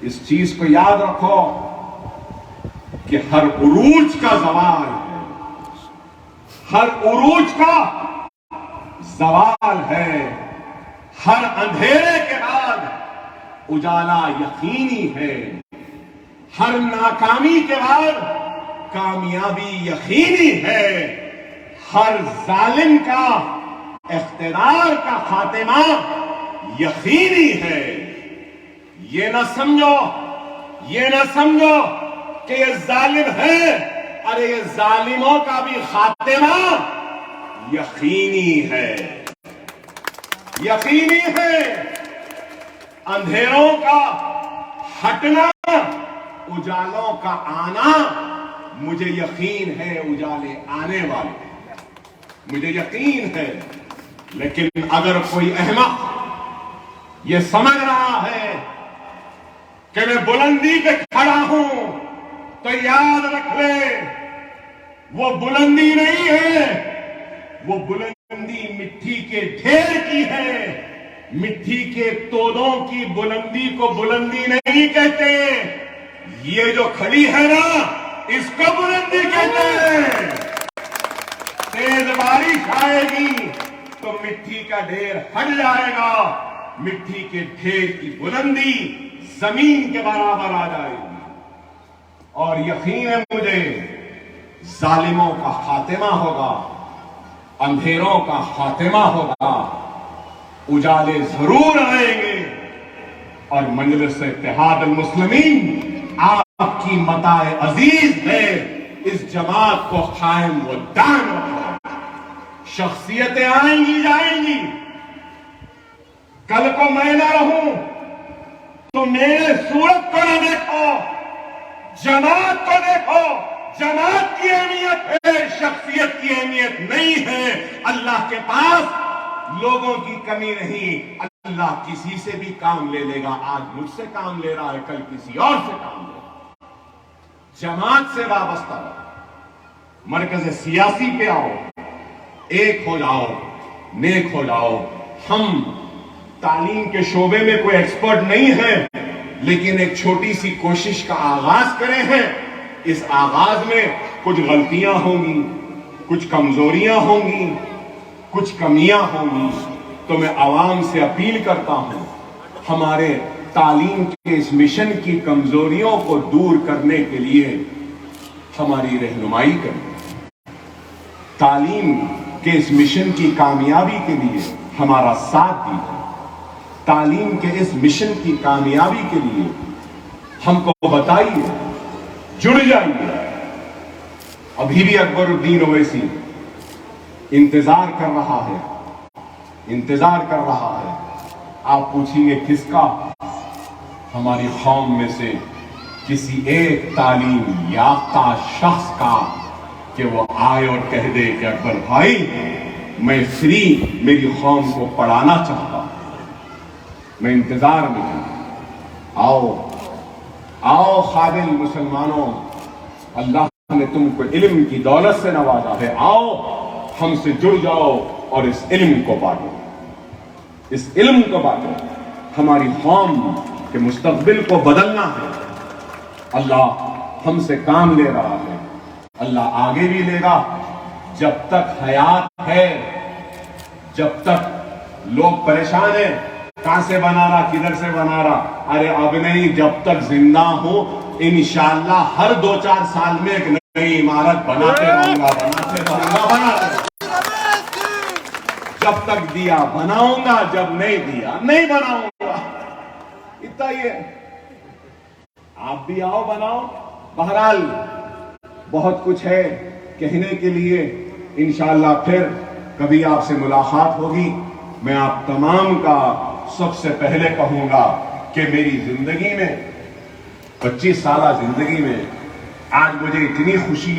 [SPEAKER 2] اس چیز کو یاد رکھو کہ ہر عروج کا زوال ہے, ہر عروج کا زوال ہے. ہر اندھیرے کے بعد اجالا یقینی ہے. ہر ناکامی کے بعد کامیابی یقینی ہے. ہر ظالم کا اقتدار کا خاتمہ یقینی ہے. یہ نہ سمجھو, یہ نہ سمجھو کہ یہ ظالم ہے, ارے یہ ظالموں کا بھی خاتمہ یقینی ہے, یقینی ہے. اندھیروں کا ہٹنا, اجالوں کا آنا, مجھے یقین ہے اجالے آنے والے, مجھے یقین ہے. لیکن اگر کوئی احمق یہ سمجھ رہا ہے کہ میں بلندی پہ کھڑا ہوں تو یاد رکھ لے وہ بلندی نہیں ہے, وہ بلندی مٹی کے ڈھیر کی ہے. مٹی کے تودوں کی بلندی کو بلندی نہیں کہتے. یہ جو کھڑی ہے نا اس کو بلندی کہتے ہیں. تیز بارش آئے گی تو مٹی کا ڈھیر ہٹ جائے گا. مٹی کے ڈھیر کی بلندی زمین کے برابر آ جائے گی. اور یقین ہے مجھے ظالموں کا خاتمہ ہوگا, اندھیروں کا خاتمہ ہوگا, اجالے ضرور آئیں گے. اور مجلس اتحاد المسلمین آپ کی متاع عزیز ہے. اس جماعت کو قائم و دائم رکھو. شخصیتیں آئیں گی جائیں گی. کل کو میں نہ رہوں تو میرے صورت کو نہ دیکھو, جماعت کو دیکھو. جماعت کی اہمیت ہے, شخصیت کی اہمیت نہیں ہے. اللہ کے پاس لوگوں کی کمی نہیں. اللہ کسی سے بھی کام لے لے گا. آج مجھ سے کام لے رہا ہے, کل کسی اور سے کام لے گا. جماعت سے وابستہ ہو, مرکز سیاسی پہ آؤ, ایک ہو جاؤ, نیک ہو جاؤ. ہم تعلیم کے شعبے میں کوئی ایکسپرٹ نہیں ہے, لیکن ایک چھوٹی سی کوشش کا آغاز کرے ہیں. اس آغاز میں کچھ غلطیاں ہوں گی, کچھ کمزوریاں ہوں گی, کچھ کمیاں ہوں گی. تو میں عوام سے اپیل کرتا ہوں ہمارے تعلیم کے اس مشن کی کمزوریوں کو دور کرنے کے لیے ہماری رہنمائی کریں، تعلیم کے اس مشن کی کامیابی کے لیے ہمارا ساتھ دیجیے، تعلیم کے اس مشن کی کامیابی کے لیے ہم کو بتائیے، جڑ جائیے۔ ابھی بھی اکبر الدین اویسی انتظار کر رہا ہے، انتظار کر رہا ہے۔ آپ پوچھیں گے کس کا؟ ہماری قوم میں سے کسی ایک تعلیم یافتہ شخص کا، کہ وہ آئے اور کہہ دے کہ اکبر بھائی میں فری میری قوم کو پڑھانا چاہتا ہوں، میں انتظار میں ہوں۔ آؤ آؤ قابل مسلمانوں، اللہ نے تم کو علم کی دولت سے نوازا ہے، آؤ ہم سے جڑ جاؤ اور اس علم کو بانٹو، اس علم کو بانٹو۔ ہماری قوم کے مستقبل کو بدلنا ہے۔ اللہ ہم سے کام لے رہا ہے، اللہ آگے بھی لے گا۔ جب تک حیات ہے، جب تک لوگ پریشان ہیں، کہاں سے بنا رہا، کدھر سے بنا رہا، ارے اب نہیں، جب تک زندہ ہوں انشاءاللہ ہر 2-4 سال میں ایک نئی عمارت بناتے رہوں گا، بناتے رہوں گا، بناتے رہوں گا۔ جب تک دیا بناؤں گا، جب نہیں دیا نہیں بناؤں گا۔ اتنا ہی ہے، آپ بھی آؤ بناؤ۔ بہرحال بہت کچھ ہے کہنے کے لیے، انشاءاللہ پھر کبھی آپ سے ملاقات ہوگی۔ میں آپ تمام کا سب سے پہلے کہوں گا کہ میری زندگی میں 25 سالہ زندگی میں آج مجھے اتنی خوشی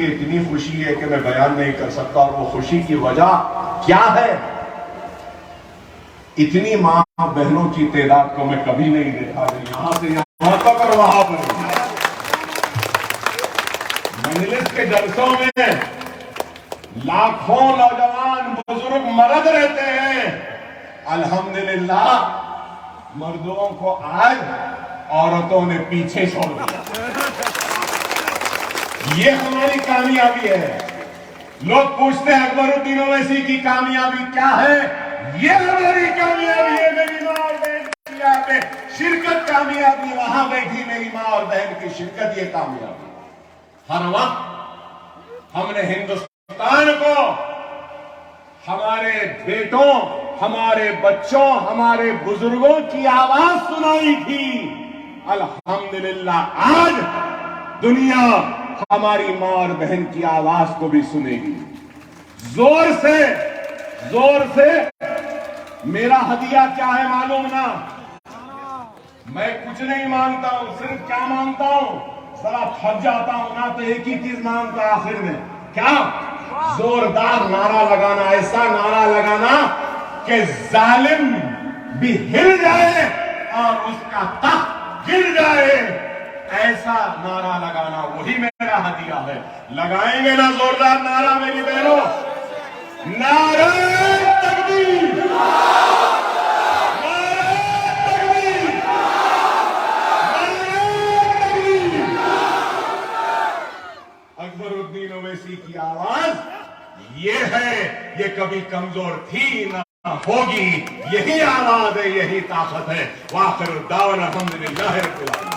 [SPEAKER 2] ہے کہ میں بیان نہیں کر سکتا، اور وہ خوشی کی وجہ کیا ہے؟ اتنی ماں بہنوں کی تعداد کو میں کبھی نہیں دیکھا، یہاں سے یہاں تک اور وہاں پر۔ مجلس کے جلسوں میں لاکھوں نوجوان بزرگ مرد رہتے ہیں، الحمدللہ مردوں کو آج عورتوں نے پیچھے چھوڑ دیا۔ یہ ہماری کامیابی ہے۔ لوگ پوچھتے ہیں اکبر الدین اویسی کی کامیابی کیا ہے؟ یہ ہماری کامیابی ہے۔ میری ماں اور بہن کی یہاں پہ شرکت کامیابی، وہاں بیٹھی میری ماں اور بہن کی شرکت یہ کامیابی۔ ہر وقت ہم نے ہندوستان کو ہمارے بیٹوں، ہمارے بچوں، ہمارے بزرگوں کی آواز سنائی تھی۔ الحمدللہ آج دنیا ہماری ماں اور بہن کی آواز کو بھی سنے گی۔ زور سے میرا ہدیہ کیا ہے معلوم نا؟ میں کچھ نہیں مانگتا ہوں، صرف کیا مانگتا ہوں؟ ذرا تھک جاتا ہوں نا تو ایک ہی چیز مانگتا آخر میں، کیا؟ زوردار نعرہ لگانا، ایسا نعرہ لگانا کہ ظالم بھی ہل جائے اور اس کا تخت گر جائے، ایسا نعرہ لگانا، وہی میرا ہدیہ ہے۔ لگائیں گے نا زوردار نعرہ میری بہنوں؟ نعرہ تکبیر، اکبر الدین اویسی کی آواز یہ ہے، یہ کبھی کمزور تھی نہ ہوگی، یہی آواز ہے، یہی طاقت ہے۔ وآخر الدعوانا الحمدللہ رب العالمین۔